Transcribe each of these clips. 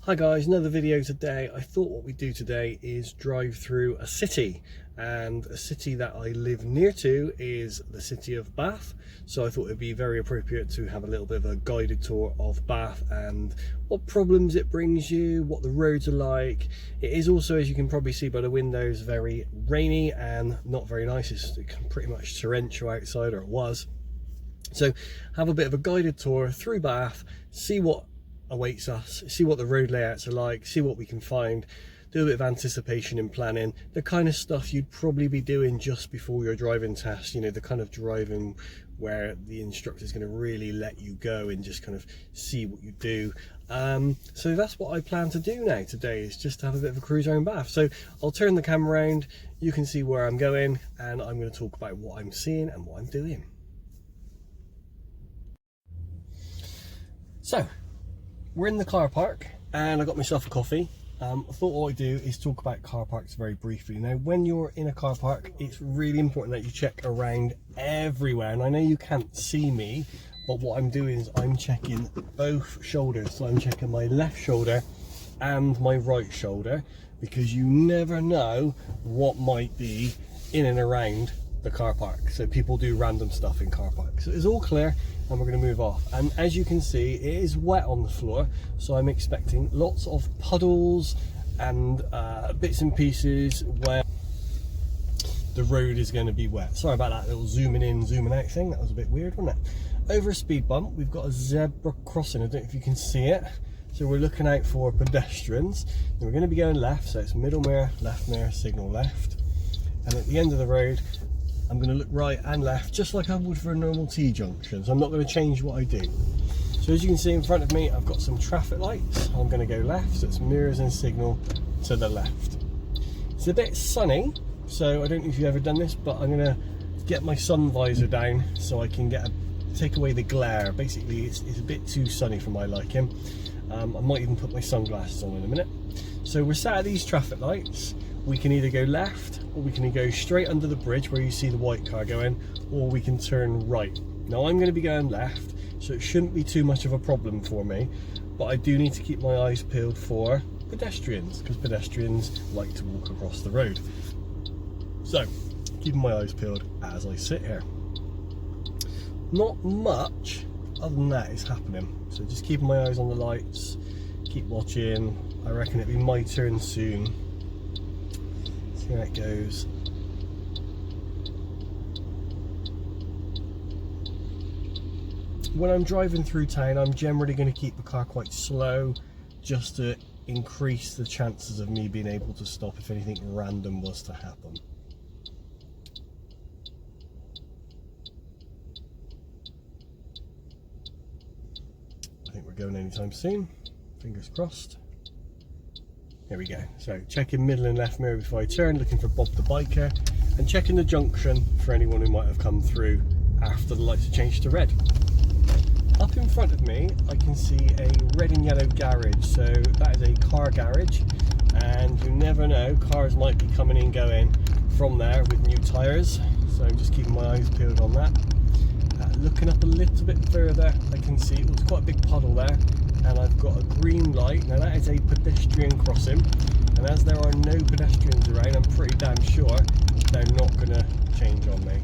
Hi guys, another video today. I thought what we'd do today is drive through a city, and a city that I live near to is the city of Bath. So I thought it'd be very appropriate to have a little bit of a guided tour of Bath and what problems it brings you, what the roads are like. It is also, as you can probably see by the windows, very rainy and not very nice. It's pretty much torrential outside, or it was. So have a bit of a guided tour through Bath, see what awaits us, see what the road layouts are like, see what we can find, do a bit of anticipation and planning, the kind of stuff you'd probably be doing just before your driving test, you know, the kind of driving where the instructor is going to really let you go and just kind of see what you do. So that's what I plan to do now today, is just to have a bit of a cruise around Bath. So I'll turn the camera around, you can see where I'm going, and I'm going to talk about what I'm seeing and what I'm doing. So we're in the car park and I got myself a coffee. I thought what I'd do is talk about car parks very briefly. Now, when you're in a car park, it's really important that you check around everywhere. And I know you can't see me, but what I'm doing is I'm checking both shoulders. So I'm checking my left shoulder and my right shoulder, because you never know what might be in and around the car park. So people do random stuff in car parks. So it's all clear and we're going to move off. And as you can see, it is wet on the floor, so I'm expecting lots of puddles and bits and pieces where the road is going to be wet. Sorry about that little zooming in, zooming out thing. That was a bit weird, wasn't it? Over a speed bump, we've got a zebra crossing. I don't know if you can see it. So we're looking out for pedestrians. And we're going to be going left, so it's middle mirror, left mirror, signal left. And at the end of the road, I'm going to look right and left, just like I would for a normal T-junction. So I'm not going to change what I do. So as you can see in front of me, I've got some traffic lights. I'm going to go left, so it's mirrors and signal to the left. It's a bit sunny, so I don't know if you've ever done this, but I'm going to get my sun visor down so I can take away the glare. Basically, it's a bit too sunny for my liking. I might even put my sunglasses on in a minute. So we're sat at these traffic lights. We can either go left, or we can go straight under the bridge where you see the white car going, or we can turn right. Now I'm going to be going left, so it shouldn't be too much of a problem for me, but I do need to keep my eyes peeled for pedestrians, because pedestrians like to walk across the road. So, keeping my eyes peeled as I sit here. Not much other than that is happening, so just keeping my eyes on the lights, keep watching. I reckon it'll be my turn soon. Here it goes. When I'm driving through town, I'm generally going to keep the car quite slow, just to increase the chances of me being able to stop if anything random was to happen. I think we're going anytime soon, fingers crossed. Here we go. So checking middle and left mirror before I turn, looking for Bob the biker, and checking the junction for anyone who might have come through after the lights have changed to red. Up in front of me, I can see a red and yellow garage. So that is a car garage, and you never know, cars might be coming and going from there with new tyres. So I'm just keeping my eyes peeled on that. Looking up a little bit further, I can see there's quite a big puddle there, and I've got a green light. Now that is a pedestrian crossing, and as there are no pedestrians around, I'm pretty damn sure they're not going to change on me.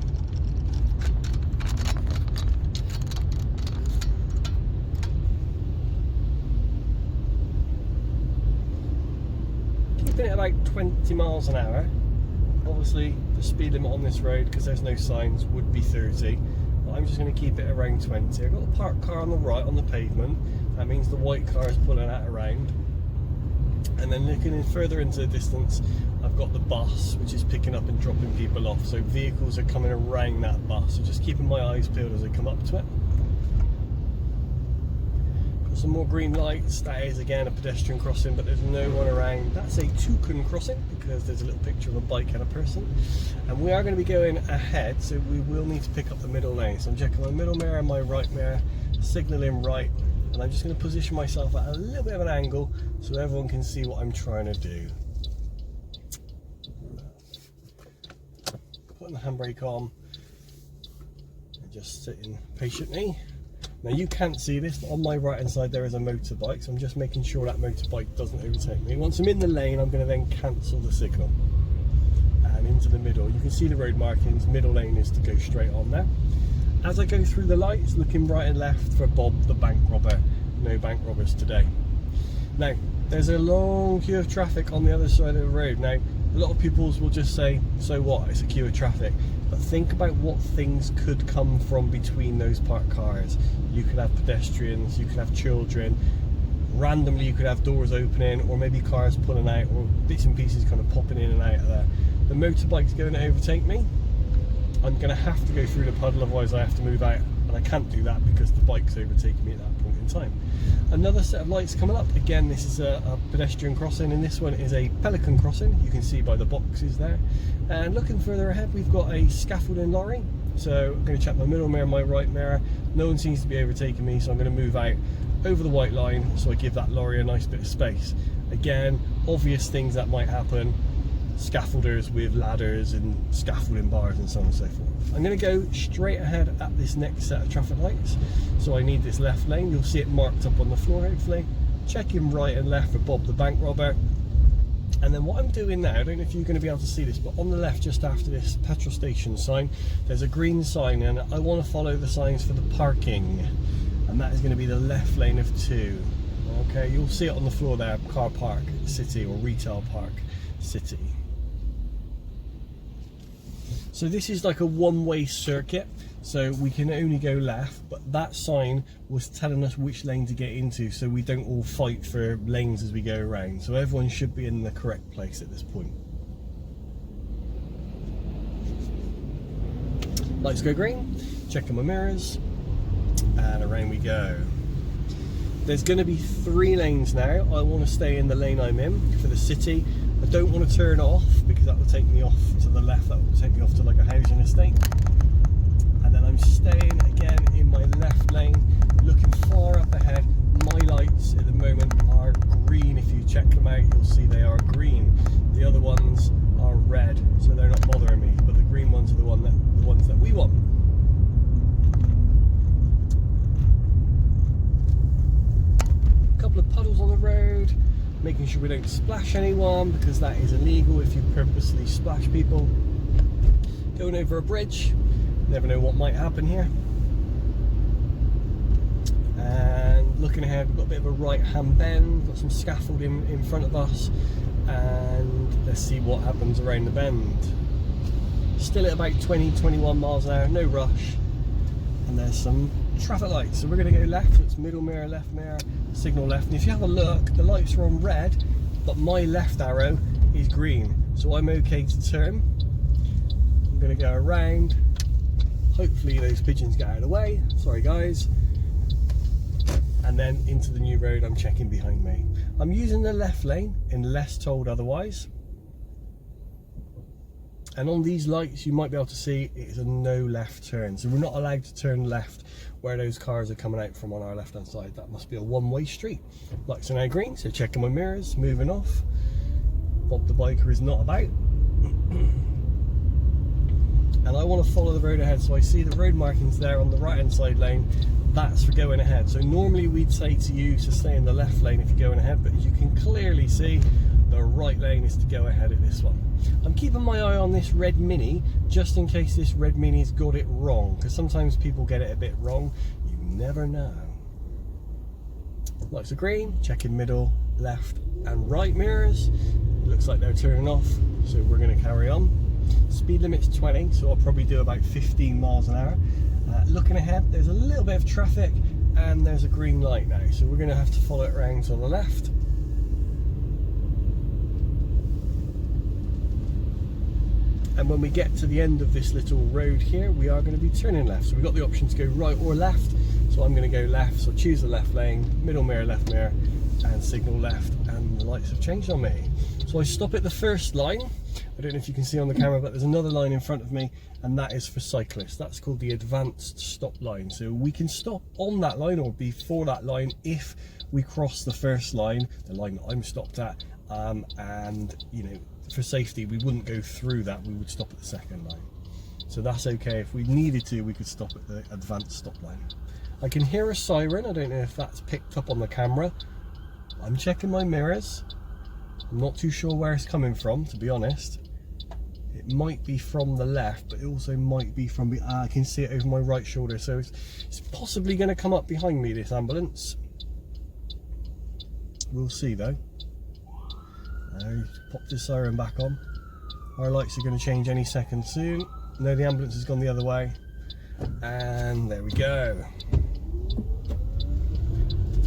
Keeping it about 20 miles an hour. Obviously the speed limit on this road, because there's no signs, would be 30. I'm just going to keep it around 20. I've got a parked car on the right on the pavement. That means the white car is pulling that around. And then looking in further into the distance, I've got the bus, which is picking up and dropping people off. So vehicles are coming around that bus. So just keeping my eyes peeled as I come up to it. Got some more green lights. That is again a pedestrian crossing, but there's no one around. That's a toucan crossing, because there's a little picture of a bike and a person. And we are going to be going ahead, so we will need to pick up the middle lane. So I'm checking my middle mirror and my right mirror, signalling right, and I'm just going to position myself at a little bit of an angle so everyone can see what I'm trying to do. Putting the handbrake on and just sitting patiently. Now you can't see this, but on my right hand side there is a motorbike, so I'm just making sure that motorbike doesn't overtake me. Once I'm in the lane, I'm going to then cancel the signal. And into the middle, you can see the road markings, middle lane is to go straight on there. As I go through the lights, looking right and left for Bob the bank robber. No bank robbers today. Now, there's a long queue of traffic on the other side of the road. Now, a lot of people will just say, so what, it's a queue of traffic. But think about what things could come from between those parked cars. You could have pedestrians, you could have children, randomly you could have doors opening, or maybe cars pulling out, or bits and pieces kind of popping in and out of there. The motorbike's going to overtake me. I'm going to have to go through the puddle, otherwise I have to move out, and I can't do that because the bike's overtaking me at that point in time. Another set of lights coming up. Again, this is a pedestrian crossing, and this one is a pelican crossing. You can see by the boxes there. And looking further ahead, we've got a scaffolding lorry. So I'm going to check my middle mirror, my right mirror. No one seems to be overtaking me, so I'm going to move out over the white line so I give that lorry a nice bit of space. Again, obvious things that might happen. Scaffolders with ladders and scaffolding bars and so on and so forth. I'm going to go straight ahead at this next set of traffic lights. So I need this left lane. You'll see it marked up on the floor hopefully. Checking right and left for Bob the bank robber. And then what I'm doing now, I don't know if you're going to be able to see this, but on the left just after this petrol station sign, there's a green sign, and I want to follow the signs for the parking. And that is going to be the left lane of 2. Okay, you'll see it on the floor there, car park city or retail park city. So this is like a one-way circuit, so we can only go left, but that sign was telling us which lane to get into so we don't all fight for lanes as we go around. So everyone should be in the correct place at this point. Lights go green, checking my mirrors, and around we go. There's going to be 3 lanes now. I want to stay in the lane I'm in for the city. I don't want to turn off because that will take me off to the left, that will take me off to like a housing estate. And then I'm staying again in my left lane, looking far up ahead. My lights at the moment are green. If you check them out, you'll see they are green. The other ones are red, so they're not bothering me, but the green ones are the ones that we want. A couple of puddles on the road, making sure we don't splash anyone because that is illegal if you purposely splash people. Going over a bridge, never know what might happen here. And looking ahead, we've got a bit of a right hand bend, got some scaffolding in front of us, and let's see what happens around the bend. Still at about 20-21 miles an hour, no rush, and there's some traffic lights, so we're going to go left. So it's middle mirror, left mirror, signal left, and if you have a look, the lights are on red, but my left arrow is green, so I'm okay to turn. I'm going to go around, hopefully those pigeons get out of the way, sorry guys, and then into the new road. I'm checking behind me. I'm using the left lane unless told otherwise. And on these lights you might be able to see it is a no left turn, so we're not allowed to turn left where those cars are coming out from on our left hand side. That must be a one-way street. Lights are now green, so checking my mirrors, moving off. Bob the biker is not about. And I want to follow the road ahead, so I see the road markings there on the right hand side lane. That's for going ahead. So normally we'd say to you to stay in the left lane if you're going ahead, but as you can clearly see, the right lane is to go ahead at this one. I'm keeping my eye on this red Mini just in case this red Mini's got it wrong, because sometimes people get it a bit wrong. You never know. Lights are green, checking middle, left and right mirrors. It looks like they're turning off, so we're going to carry on. Speed limit's 20, so I'll probably do about 15 miles an hour. Looking ahead, there's a little bit of traffic and there's a green light now, so we're going to have to follow it around to the left. And when we get to the end of this little road here, we are going to be turning left. So we've got the option to go right or left. So I'm going to go left, so choose the left lane, middle mirror, left mirror, and signal left, and the lights have changed on me. So I stop at the first line. I don't know if you can see on the camera, but there's another line in front of me, and that is for cyclists. That's called the advanced stop line. So we can stop on that line or before that line if we cross the first line, the line that I'm stopped at, and you know, for safety we wouldn't go through that, we would stop at the second line. So that's okay. If we needed to, we could stop at the advanced stop line. I can hear a siren. I don't know if that's picked up on the camera. I'm checking my mirrors. I'm not too sure where it's coming from, to be honest. It might be from the left, but it also might be from I can see it over my right shoulder, so it's possibly going to come up behind me, this ambulance. We'll see though. Popped his siren back on. Our lights are going to change any second soon. No, the ambulance has gone the other way. And there we go.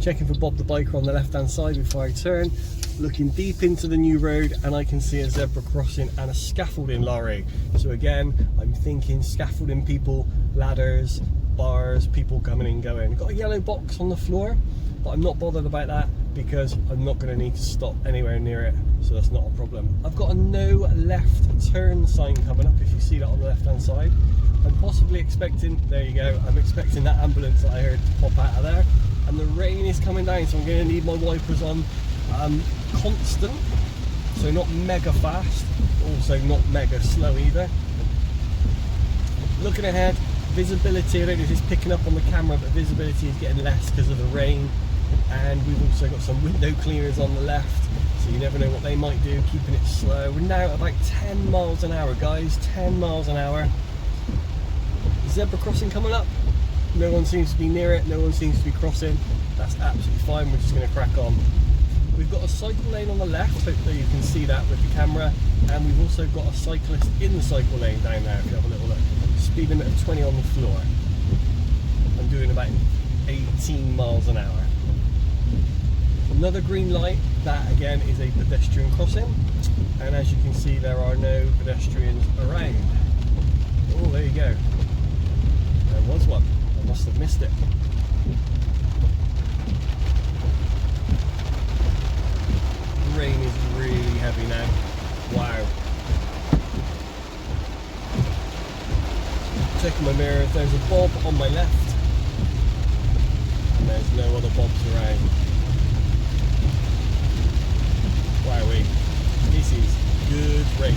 Checking for Bob the biker on the left hand side before I turn. Looking deep into the new road, and I can see a zebra crossing and a scaffolding lorry. So again, I'm thinking scaffolding people, ladders, bars, people coming and going. Got a yellow box on the floor, but I'm not bothered about that because I'm not going to need to stop anywhere near it, so that's not a problem. I've got a no left turn sign coming up, if you see that on the left hand side. I'm possibly expecting, there you go, I'm expecting that ambulance that I heard to pop out of there, and the rain is coming down, so I'm going to need my wipers on constant, so not mega fast, also not mega slow either. Looking ahead, visibility, I don't know if it's picking up on the camera, but visibility is getting less because of the rain, and we've also got some window cleaners on the left, so you never know what they might do, keeping it slow. We're now at about 10 miles an hour, guys, 10 miles an hour. Zebra crossing coming up, no one seems to be near it, no one seems to be crossing. That's absolutely fine, we're just going to crack on. We've got a cycle lane on the left, hopefully you can see that with the camera, and we've also got a cyclist in the cycle lane down there, if you have a little look. Speed limit of 20 on the floor. I'm doing about 18 miles an hour. Another green light, that again is a pedestrian crossing, and as you can see there are no pedestrians around. Oh, there you go. There was one, I must have missed it. The rain is really heavy now. Wow. Checking my mirrors, there's a bob on my left, and there's no other bobs around. Wowee, this is good rain.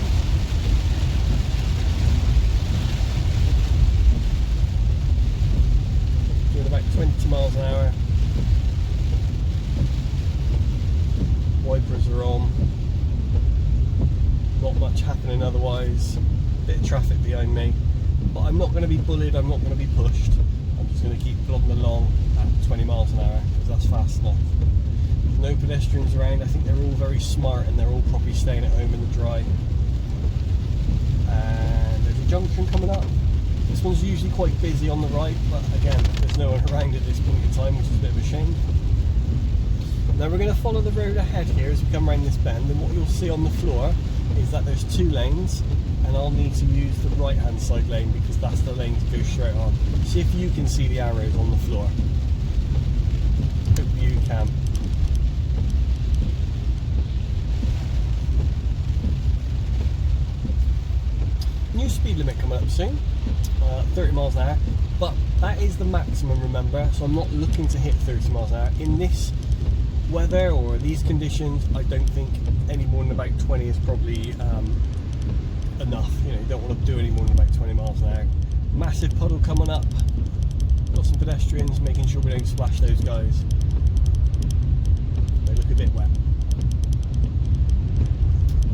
Doing about 20 miles an hour. Wipers are on. Not much happening otherwise. Bit of traffic behind me. But I'm not going to be bullied, I'm not going to be pushed. I'm just going to keep plodding along at 20 miles an hour because that's fast enough. There's no pedestrians around. I think they're all very smart and they're all probably staying at home in the dry. And there's a junction coming up. This one's usually quite busy on the right, but again, there's no one around at this point in time, which is a bit of a shame. Now we're going to follow the road ahead here as we come around this bend, and what you'll see on the floor is that there's two lanes, and I'll need to use the right hand side lane because that's the lane to go straight on. See if you can see the arrows on the floor. Hope you can. New speed limit coming up soon, 30 miles an hour, but that is the maximum, remember, so I'm not looking to hit 30 miles an hour. In this weather or these conditions, I don't think any more than about 20 is probably enough. You know, you don't want to do any more than about 20 miles an hour. Massive puddle coming up, got some pedestrians, making sure we don't splash those guys. They look a bit wet.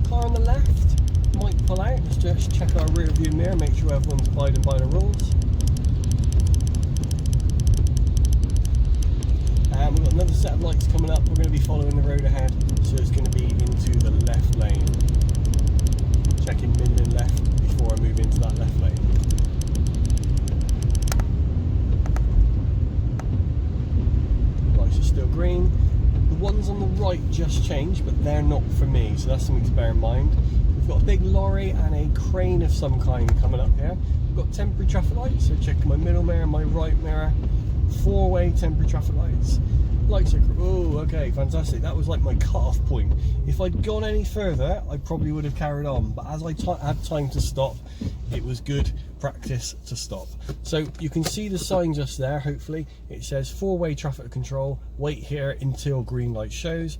Car on the left might pull out. Let's just check our rear view mirror, make sure everyone's abiding by the rules. And we've got another set of lights coming up. We're going to be following the road ahead, so it's going to be into the left lane. Checking middle and left before I move into that left lane. Lights are still green. The ones on the right just changed, but they're not for me, so that's something to bear in mind. We've got a big lorry and a crane of some kind coming up here. We've got temporary traffic lights, so checking my middle mirror and my right mirror. Four-way temporary traffic lights. Lights are, oh, okay, fantastic. That was like my cut-off point. If I'd gone any further, I probably would have carried on. But as I had time to stop, it was good practice to stop. So you can see the sign just there, hopefully. It says four-way traffic control, wait here until green light shows.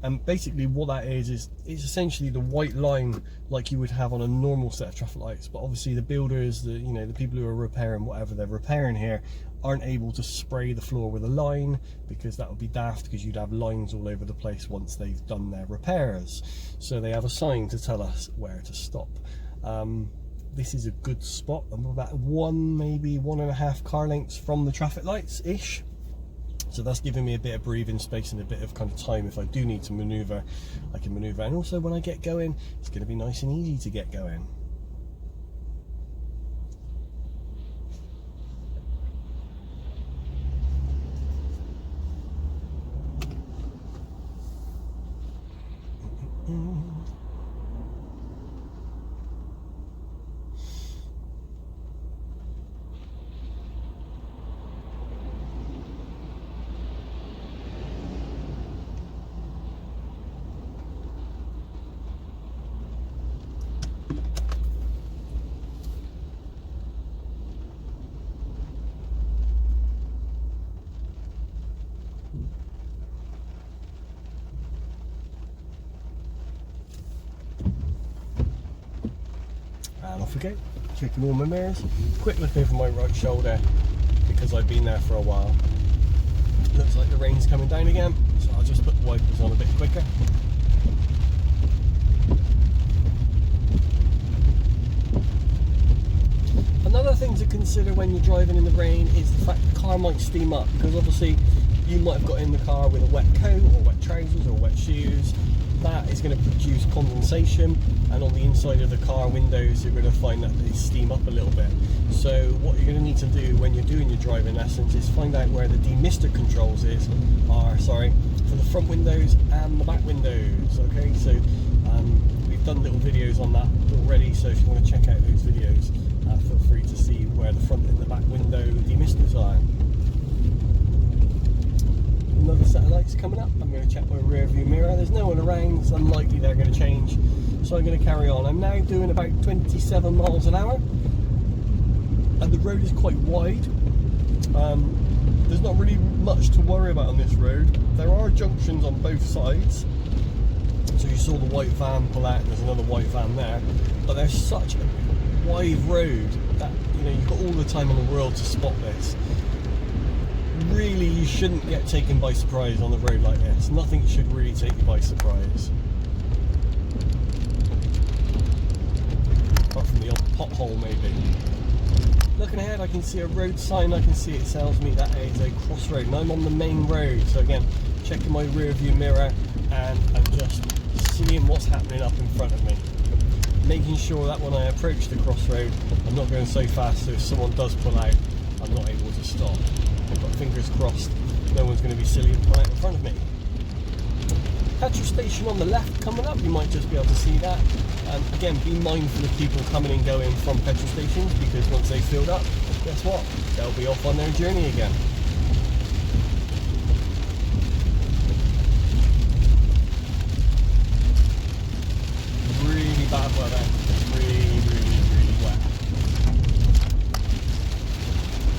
And basically what that is it's essentially the white line like you would have on a normal set of traffic lights. But obviously the builders, the people who are repairing whatever they're repairing here aren't able to spray the floor with a line, because that would be daft, because you'd have lines all over the place once they've done their repairs. So they have a sign to tell us where to stop. This is a good spot. I'm about maybe 1.5 car lengths from the traffic lights ish. So that's giving me a bit of breathing space and a bit of kind of time. If I do need to maneuver, I can maneuver. And also when I get going, it's going to be nice and easy to get going. And off we go, checking all my mirrors. Quick look over my right shoulder, because I've been there for a while. Looks like the rain's coming down again, so I'll just put the wipers on a bit quicker. Another thing to consider when you're driving in the rain is the fact the car might steam up, because obviously you might have got in the car with a wet coat or wet trousers or wet shoes. That is going to produce condensation, and on the inside of the car windows you're going to find that they steam up a little bit. So what you're going to need to do when you're doing your driving lessons is find out where the demister controls are for the front windows and the back windows. Okay, so we've done little videos on that already, so if you want to check out those videos, feel free to see where the front and the back window demisters are. Another set of lights coming up. I'm going to check my rear view mirror. There's no one around, it's unlikely they're going to change, so I'm going to carry on. I'm now doing about 27 miles an hour, and the road is quite wide. There's not really much to worry about on this road. There are junctions on both sides, so you saw the white van pull out and there's another white van there, but there's such a wide road that you've got all the time in the world to spot this. Really, you shouldn't get taken by surprise on the road like this. Nothing should really take you by surprise, apart from the odd pothole maybe. Looking ahead, I can see a road sign. I can see it tells me that it is a crossroad, and I'm on the main road. So again, checking my rear view mirror, and I'm just seeing what's happening up in front of me, making sure that when I approach the crossroad, I'm not going so fast, so if someone does pull out, I'm not able to stop. I've got fingers crossed no one's going to be silly and pull out in front of me. Petrol station on the left coming up, you might just be able to see that. Again, be mindful of people coming and going from petrol stations, because once they've filled up, guess what? They'll be off on their journey again. Really bad weather, really wet.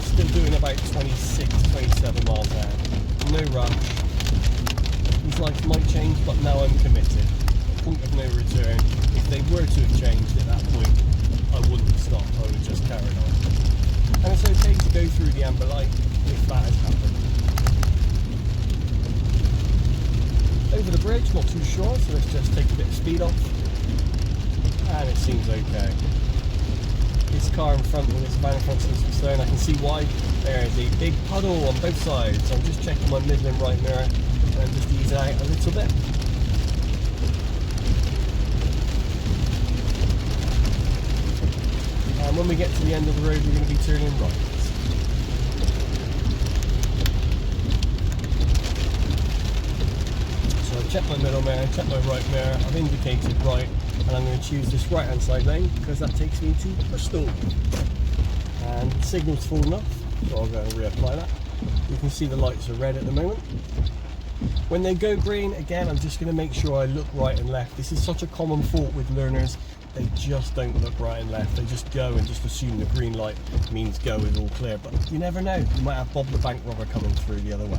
Still doing about 26, 27 miles an hour. No rush. These lights might change, but now I'm committed. Point of no return. If they were to have changed at that point, I wouldn't have stopped, I would have just carried on. And it's okay to go through the amber light if that has happened. Over the bridge, not too sure, so let's just take a bit of speed off. And it seems okay. This car in front, with this van in front seems concerned. I can see why. There is a big puddle on both sides. So I'm just checking my middle and right mirror and just ease it out a little bit. And when we get to the end of the road, we're going to be turning right. So I've checked my middle mirror, checked my right mirror, I've indicated right, and I'm going to choose this right hand side lane because that takes me to Bristol. And the signal's fallen off, so I'll go and reapply that. You can see the lights are red at the moment. When they go green, again, I'm just going to make sure I look right and left. This is such a common fault with learners. They just don't look right and left. They just go and just assume the green light means go is all clear. But you never know. You might have Bob the bank robber coming through the other way.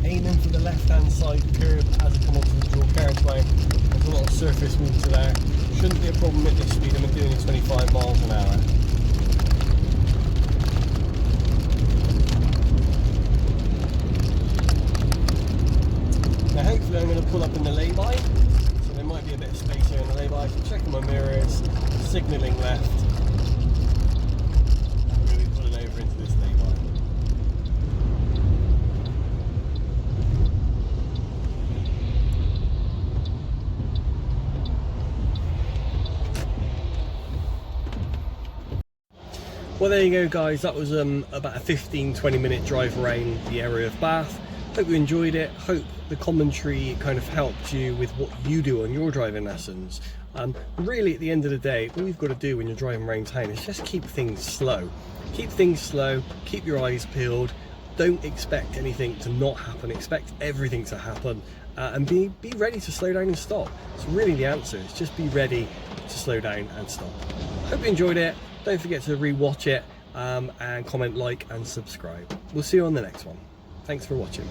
aiming for the left hand side curb as I come onto the dual carriageway. There's a lot of surface water there. Shouldn't be a problem at this speed. I'm doing 25 miles an hour. Now hopefully I'm going to pull up in the lay-by, so there might be a bit of space here in the lay-by. So checking my mirrors, signalling left. I'm going to be pulling over into this lay-by. Well, there you go guys, that was about a 15-20 minute drive around the area of Bath. Hope you enjoyed it. Hope the commentary kind of helped you with what you do on your driving lessons. Really at the end of the day, all you've got to do when you're driving around town is just keep things slow. Keep things slow, keep your eyes peeled, don't expect anything to not happen, expect everything to happen, and be ready to slow down and stop. It's really the answer, it's just be ready to slow down and stop. Hope you enjoyed it. Don't forget to re-watch it, and comment, like and subscribe. We'll see you on the next one. Thanks for watching.